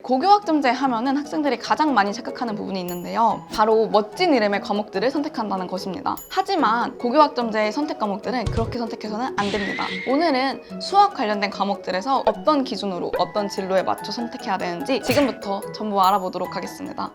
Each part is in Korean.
고교학점제 하면은 학생들이 가장 많이 착각하는 부분이 있는데요. 바로 멋진 이름의 과목들을 선택한다는 것입니다. 하지만 고교학점제의 선택 과목들은 그렇게 선택해서는 안 됩니다. 오늘은 수학 관련된 과목들에서 어떤 기준으로 어떤 진로에 맞춰 선택해야 되는지 지금부터 전부 알아보도록 하겠습니다.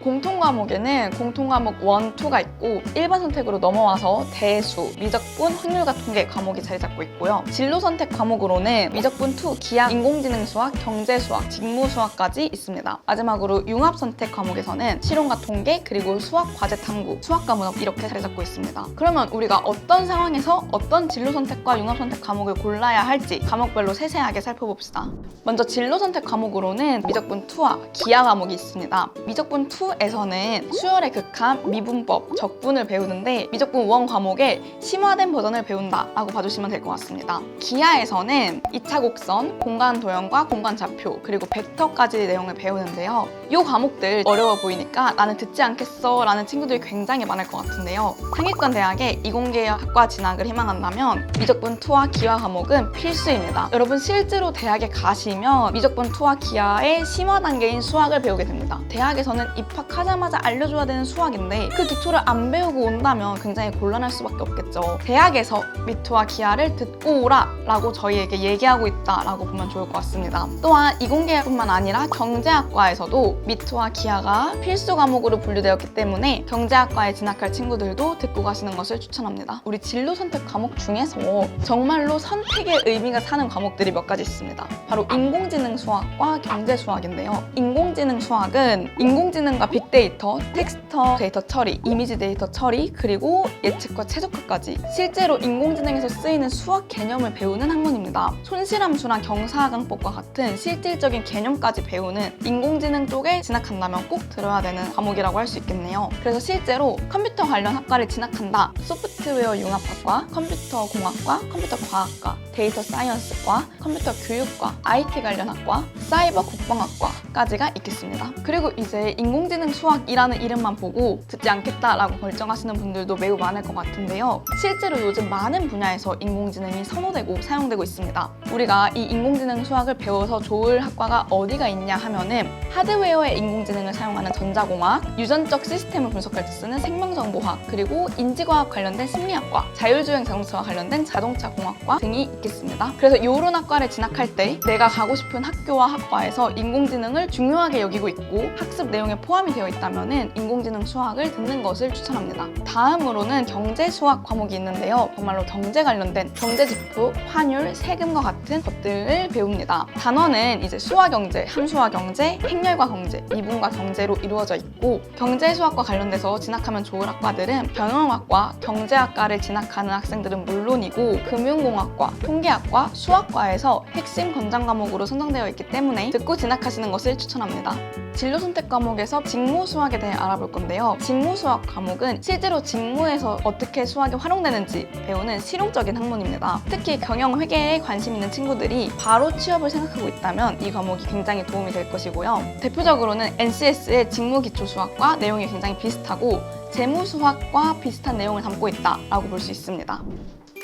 공통과목에는 공통과목 1, 2가 있고 일반 선택으로 넘어와서 대수, 미적분, 확률과 통계 과목이 자리 잡고 있고요. 진로 선택 과목으로는 미적분 2, 기하, 인공지능 수학, 경제 수학, 직무 수학까지 있습니다. 마지막으로 융합 선택 과목에서는 실용과 통계, 그리고 수학 과제 탐구, 수학과 문학 이렇게 자리 잡고 있습니다. 그러면 우리가 어떤 상황에서 어떤 진로 선택과 융합 선택 과목을 골라야 할지 과목별로 세세하게 살펴봅시다. 먼저 진로 선택 과목으로는 미적분 2와 기하 과목이 있습니다. 미적분 2에서는 수열의 극한, 미분법, 적분을 배우는데 미적분 1 과목의 심화된 버전을 배운다라고 봐주시면 될 것 같습니다. 기하에서는 2차 곡선, 공간 도형과 공간 좌표, 그리고 벡터까지 내용을 배우는데요. 이 과목들 어려워 보이니까 나는 듣지 않겠어 라는 친구들이 굉장히 많을 것 같은데요. 상위권 대학에 이공계학과 진학을 희망한다면 미적분 2와 기하 과목은 필수입니다. 여러분 실제로 대학에 가시면 미적분 2와 기하의 심화 단계인 수학을 배우게 됩니다. 대학에서는 입학하자마자 알려줘야 되는 수학인데 그 기초를 안 배우고 온다면 굉장히 곤란할 수밖에 없겠죠. 대학에서 미투와 기하를 듣고 오라 라고 저희에게 얘기하고 있다라고 보면 좋을 것 같습니다. 또한 이공계뿐만 아니라 경제학과에서도 미투와 기하가 필수 과목으로 분류되었기 때문에 경제학과에 진학할 친구들도 듣고 가시는 것을 추천합니다. 우리 진로 선택 과목 중에서 정말로 선택의 의미가 사는 과목들이 몇 가지 있습니다. 바로 인공지능 수학과 경제 수학인데요. 인공지능 수학은 인공지능과 빅데이터, 텍스처 데이터 처리, 이미지 데이터 처리, 그리고 예측과 최적화까지 실제로 인공지능에서 쓰이는 수학 개념을 배우는 학문입니다. 손실함수랑 경사하강법과 같은 실질적인 개념까지 배우는 인공지능 쪽에 진학한다면 꼭 들어야 되는 과목이라고 할 수 있겠네요. 그래서 실제로 컴퓨터 관련 학과를 진학한다, 소프트웨어 융합학과, 컴퓨터 공학과, 컴퓨터 과학과, 데이터 사이언스과, 컴퓨터 교육과, IT 관련 학과, 사이버 국방학과까지가 있겠습니다. 그리고 이제 인공지능 수학이라는 이름만 보고 듣지 않겠다라고 결정하시는 분들도 매우 많을 것 같은데요. 실제로 요즘 많은 분야에서 인공지능이 선호되고 사용되고 있습니다. 우리가 이 인공지능 수학을 배워서 좋을 학과가 어디가 있냐 하면은 하드웨어의 인공지능을 사용하는 전자공학, 유전적 시스템을 분석할 때 쓰는 생명정보학, 그리고 인지과학 관련된 심리학과, 자율주행 자동차와 관련된 자동차공학과 등이 있겠습니다. 그래서 이런 학과를 진학할 때 내가 가고 싶은 학교와 학과에서 인공지능을 중요하게 여기고 있고 학습 내용에 포함이 되어 있다면 인공지능 수학을 듣는 것을 추천합니다. 다음으로는 경제 수학 과목이 있는데요. 정말로 경제 관련된 경제지표, 환율, 세금과 같은 것들을 배웁니다. 단원은 이제 수화경제, 함수화경제, 행렬과 경제, 미분과 경제로 이루어져 있고 경제 수학과 관련돼서 진학하면 좋을 학과들은 경영학과, 경제학과를 진학하는 학생들은 물론이고 금융공학과, 통계학과, 수학과에서 핵심 권장 과목으로 선정되어 있기 때문에 듣고 진학하시는 것을 추천합니다. 진로 선택 과목에서 직무 수학에 대해 알아볼 건데요. 직무 수학 과목은 실제로 직무에서 어떻게 수학이 활용되는지 배우는 실용적인 학문입니다. 특히 경영 회계에 관심 있는 친구들이 바로 취업을 생각하고 있다면 이 과목이 굉장히 도움이 될 것이고요. 대표적으로는 NCS의 직무 기초 수학과 내용이 굉장히 비슷하고 재무 수학과 비슷한 내용을 담고 있다라고 볼 수 있습니다.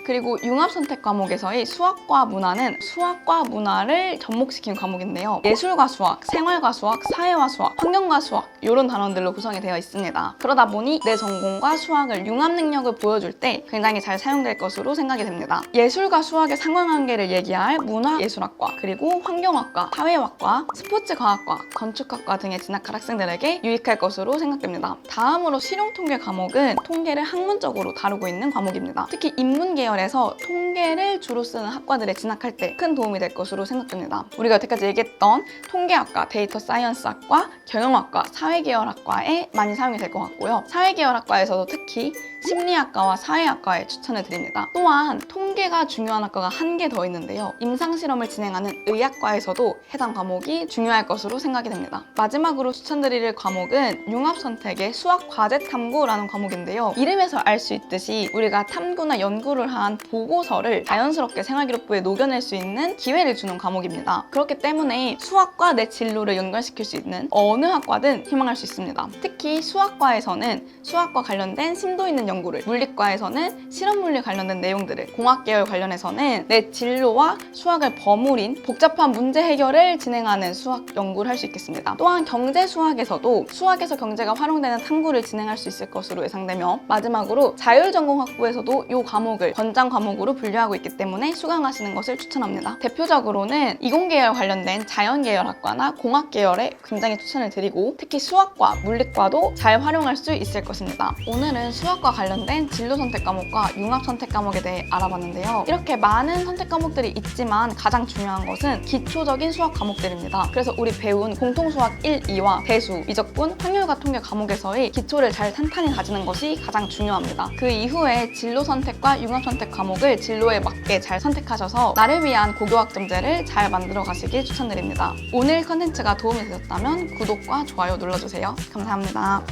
그리고 융합선택 과목에서의 수학과 문화는 수학과 문화를 접목시킨 과목인데요. 예술과 수학, 생활과 수학, 사회와 수학, 환경과 수학 이런 단원들로 구성이 되어 있습니다. 그러다 보니 내 전공과 수학을 융합 능력을 보여줄 때 굉장히 잘 사용될 것으로 생각이 됩니다. 예술과 수학의 상관관계를 얘기할 문화예술학과, 그리고 환경학과, 사회학과, 스포츠과학과, 건축학과 등에 진학할 학생들에게 유익할 것으로 생각됩니다. 다음으로 실용통계 과목은 통계를 학문적으로 다루고 있는 과목입니다. 특히 인문계열 에서 통계를 주로 쓰는 학과들에 진학할 때 큰 도움이 될 것으로 생각됩니다. 우리가 여태까지 얘기했던 통계학과, 데이터 사이언스학과, 경영학과, 사회계열학과에 많이 사용이 될 것 같고요. 사회계열학과에서도 특히 심리학과와 사회학과에 추천을 드립니다. 또한 통계가 중요한 학과가 한 개 더 있는데요. 임상실험을 진행하는 의학과에서도 해당 과목이 중요할 것으로 생각이 됩니다. 마지막으로 추천드릴 과목은 융합선택의 수학과제 탐구라는 과목인데요. 이름에서 알 수 있듯이 우리가 탐구나 연구를 한 대한 보고서를 자연스럽게 생활기록부에 녹여낼 수 있는 기회를 주는 과목입니다. 그렇기 때문에 수학과 내 진로를 연결시킬 수 있는 어느 학과든 희망할 수 있습니다. 특히 수학과에서는 수학과 관련된 심도 있는 연구를, 물리과에서는 실험물리 관련된 내용들을, 공학계열 관련해서는 내 진로와 수학을 버무린 복잡한 문제 해결을 진행하는 수학 연구를 할 수 있겠습니다. 또한 경제 수학에서도 수학에서 경제가 활용되는 탐구를 진행할 수 있을 것으로 예상되며, 마지막으로 자율전공학부에서도 이 과목을 권장 과목으로 분류하고 있기 때문에 수강하시는 것을 추천합니다. 대표적으로는 이공계열 관련된 자연계열학과나 공학계열에 굉장히 추천을 드리고, 특히 수학과 물리과도 잘 활용할 수 있을 것입니다. 오늘은 수학과 관련된 진로 선택 과목과 융합 선택 과목에 대해 알아봤는데요. 이렇게 많은 선택 과목들이 있지만 가장 중요한 것은 기초적인 수학 과목들입니다. 그래서 우리 배운 공통수학 1, 2와 배수, 미적분, 확률과 통계 과목에서의 기초를 잘 탄탄히 가지는 것이 가장 중요합니다. 그 이후에 진로 선택과 융합 선택 과목을 진로에 맞게 잘 선택하셔서 나를 위한 고교학점제를 잘 만들어 가시길 추천드립니다. 오늘 컨텐츠가 도움이 되셨다면 구독과 좋아요 눌러주세요. 감사합니다.